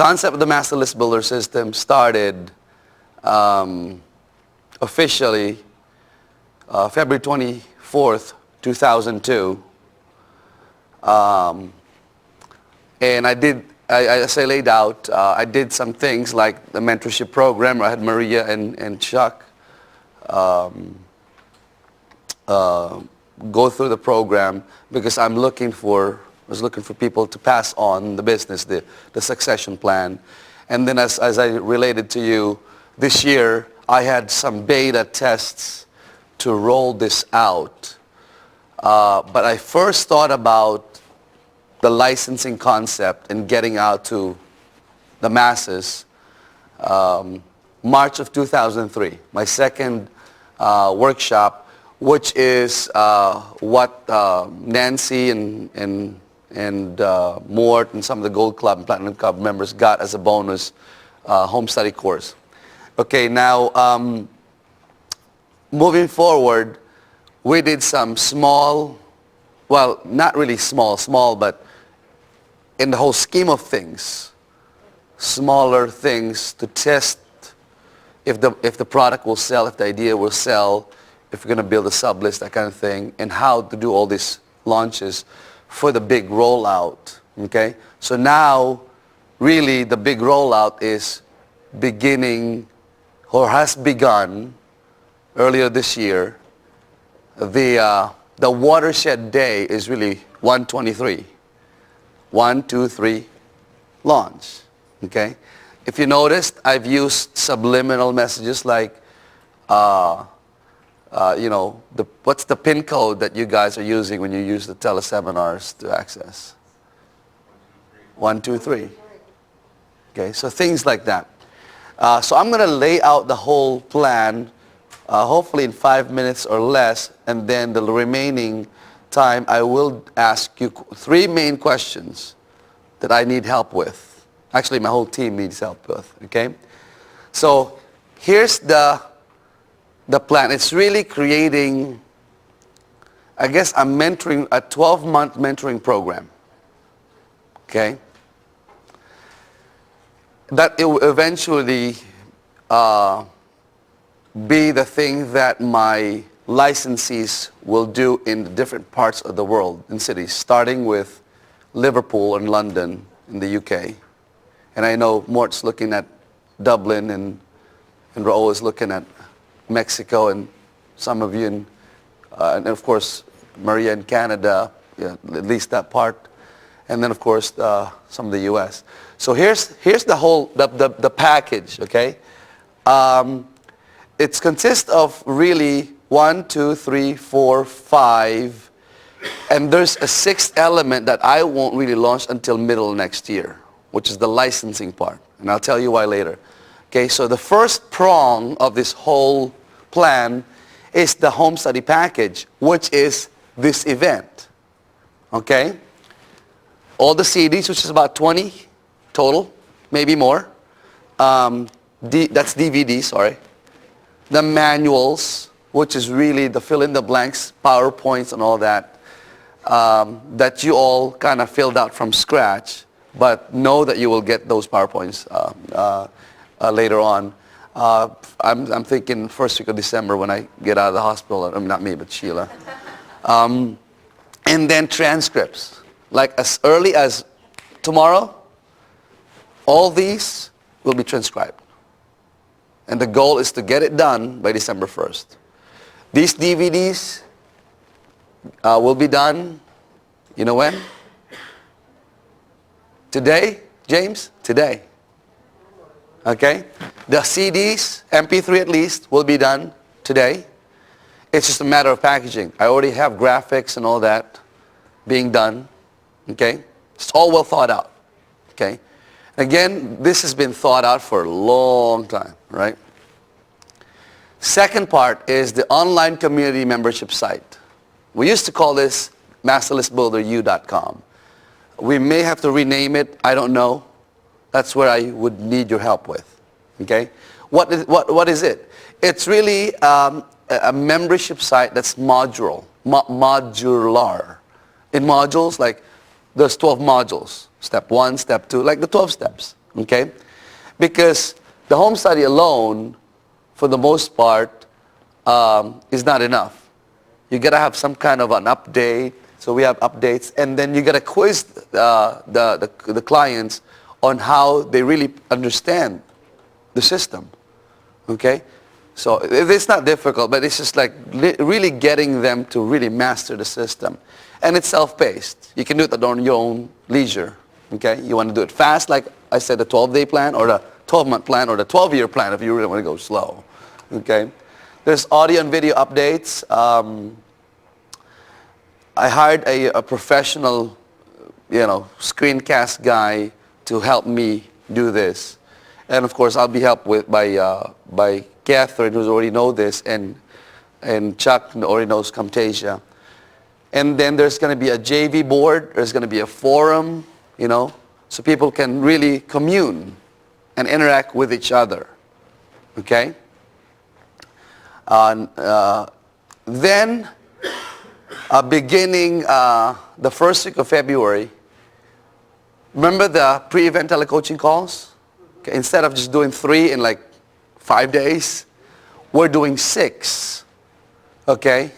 concept of the Master List Builder system started officially February 24th, 2002. And as I laid out, I did some things like the mentorship program where I had Maria and Chuck go through the program because I was looking for people to pass on the business, the succession plan. And then as I related to you, this year I had some beta tests to roll this out. But I first thought about the licensing concept and getting out to the masses March of 2003, my second workshop, which is what Nancy and Mort and some of the Gold Club and Platinum Club members got as a bonus home study course. Okay, now moving forward, we did some small, well, not really small, but in the whole scheme of things, smaller things to test if the product will sell, if the idea will sell, if we're going to build a sub-list, that kind of thing, and how to do all these launches for the big rollout, okay? So now, really, the big rollout is beginning, or has begun, earlier this year. The watershed day is really 1/23. 1, 2, 3, launch, okay? If you noticed, I've used subliminal messages like, what's the PIN code that you guys are using when you use the teleseminars to access? 1, 2, 3. Okay, so things like that. So I'm going to lay out the whole plan, hopefully in 5 minutes or less, and then the remaining time I will ask you 3 main questions that I need help with. Actually, my whole team needs help with, okay? So here's the plan. It's really creating, I guess I'm mentoring a 12-month mentoring program, okay? That it will eventually be the thing that my licensees will do in the different parts of the world, in cities, starting with Liverpool and London in the UK. And I know Mort's looking at Dublin and Raul is looking at Mexico, and some of you and of course Maria in Canada, yeah, at least that part, and then of course some of the US. So here's the whole the package, okay? It consists of really 1, 2, 3, 4, 5, and there's a 6th element that I won't really launch until middle of next year, which is the licensing part, and I'll tell you why later. Okay, so the first prong of this whole plan is the home study package, which is this event. Okay? All the CDs, which is about 20 total, maybe more. That's DVD, sorry. The manuals, which is really the fill-in-the-blanks, PowerPoints and all that, that you all kind of filled out from scratch, but know that you will get those PowerPoints later on. I'm thinking first week of December when I get out of the hospital. Not me, but Sheila. And then transcripts. Like as early as tomorrow, all these will be transcribed. And the goal is to get it done by December 1st. These DVDs will be done, you know when? Today, James? Today. Okay? The CDs, MP3 at least, will be done today. It's just a matter of packaging. I already have graphics and all that being done. Okay? It's all well thought out. Okay? Again, this has been thought out for a long time, right? Second part is the online community membership site. We used to call this masterlistbuilderu.com. We may have to rename it. I don't know. That's where I would need your help with. Okay? What is it? It's really a membership site that's modular. In modules, like there's 12 modules. Step 1, step 2, like the 12 steps. Okay? Because the home study alone, for the most part, is not enough. You got to have some kind of an update. So we have updates, and then you got to quiz the clients on how they really understand the system. Okay? So it's not difficult, but it's just like really getting them to really master the system. And it's self-paced. You can do it on your own leisure. Okay? You want to do it fast, like I said, the 12-day plan or the 12-month plan or the 12-year plan if you really want to go slow. Okay? There's audio and video updates. I hired a professional, screencast guy to help me do this. And of course, I'll be helped by Catherine, who already knows this, and Chuck, who already knows Camtasia. And then there's going to be a JV board. There's going to be a forum, so people can really commune and interact with each other. Okay? Then, beginning the first week of February, remember the pre-event telecoaching calls? Okay, instead of just doing 3 in like 5 days, we're doing 6. Okay?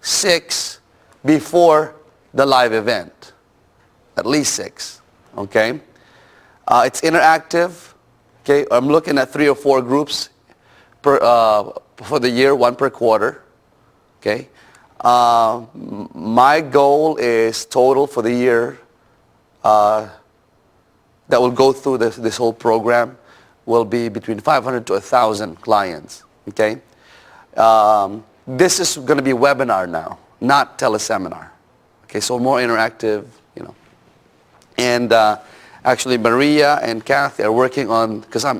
6 before the live event. At least 6. Okay? It's interactive. Okay? I'm looking at 3 or 4 groups for the year, 1 per quarter. Okay? My goal is total for the year that will go through this whole program will be between 500 to 1,000 clients. Okay? This is going to be webinar now, not teleseminar. Okay, so more interactive, And actually, Maria and Kathy are working on, because I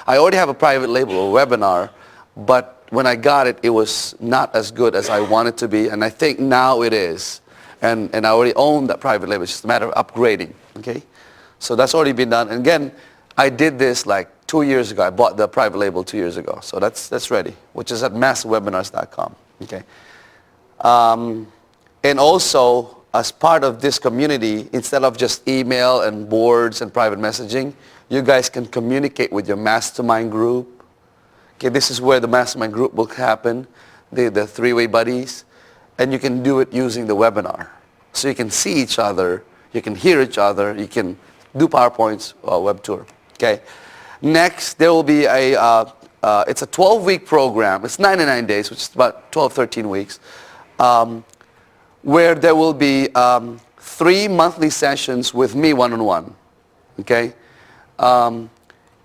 already have a private label, a webinar, but when I got it, it was not as good as I want it to be, and I think now it is. And I already own that private label. It's just a matter of upgrading. Okay? So that's already been done. And again, I did this like 2 years ago. I bought the private label 2 years ago. So that's ready, which is at masswebinars.com. Okay? And also, as part of this community, instead of just email and boards and private messaging, you guys can communicate with your mastermind group. Okay, this is where the mastermind group will happen, the three-way buddies. And you can do it using the webinar. So you can see each other, you can hear each other, you can do PowerPoints, web tour. Okay. Next, there will be it's a 12-week program. It's 99 days, which is about 12, 13 weeks, where there will be 3 monthly sessions with me one-on-one. Okay.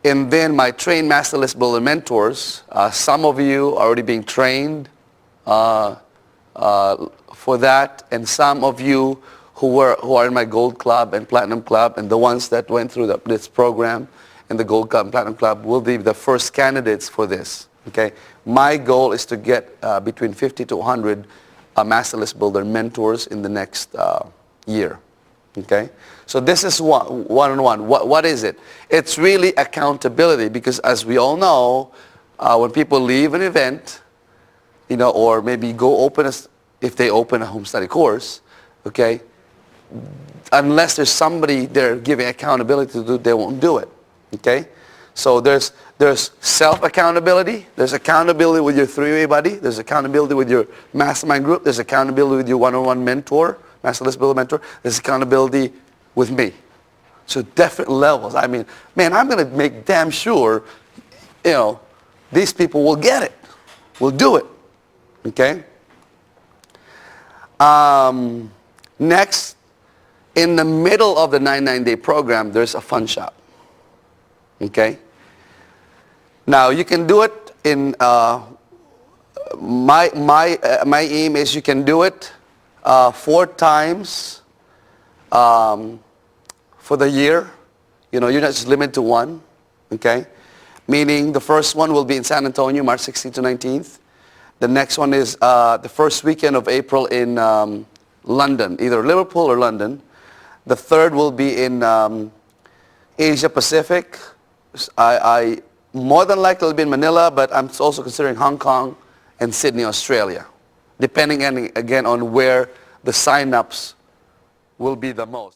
And then my trained Master List Builder mentors, some of you are already being trained for that, and some of you who are in my Gold Club and Platinum Club, and the ones that went through this program in the Gold Club and Platinum Club will be the first candidates for this. Okay, my goal is to get between 50 to 100 Master List Builder mentors in the next year. Okay, so this is one-on-one. What is it? It's really accountability, because as we all know, when people leave an event, or maybe if they open a home study course, okay, unless there's somebody there giving accountability to do, they won't do it. Okay, so there's self-accountability, there's accountability with your three-way buddy, there's accountability with your mastermind group, there's accountability with your one-on-one mentor, Master List Builder mentor, there's accountability with me. So different levels. I mean, man, I'm going to make damn sure, these people will get it, will do it. Okay? Next, in the middle of the 99-day program, there's a fun shop. Okay? Now, you can do it in, my aim is you can do it 4 times for the year. You're not just limited to 1. Okay? Meaning the first one will be in San Antonio, March 16th to 19th. The next one is the first weekend of April in London, either Liverpool or London. The third will be in Asia Pacific. I more than likely will be in Manila, but I'm also considering Hong Kong and Sydney, Australia, depending again on where the sign-ups will be the most.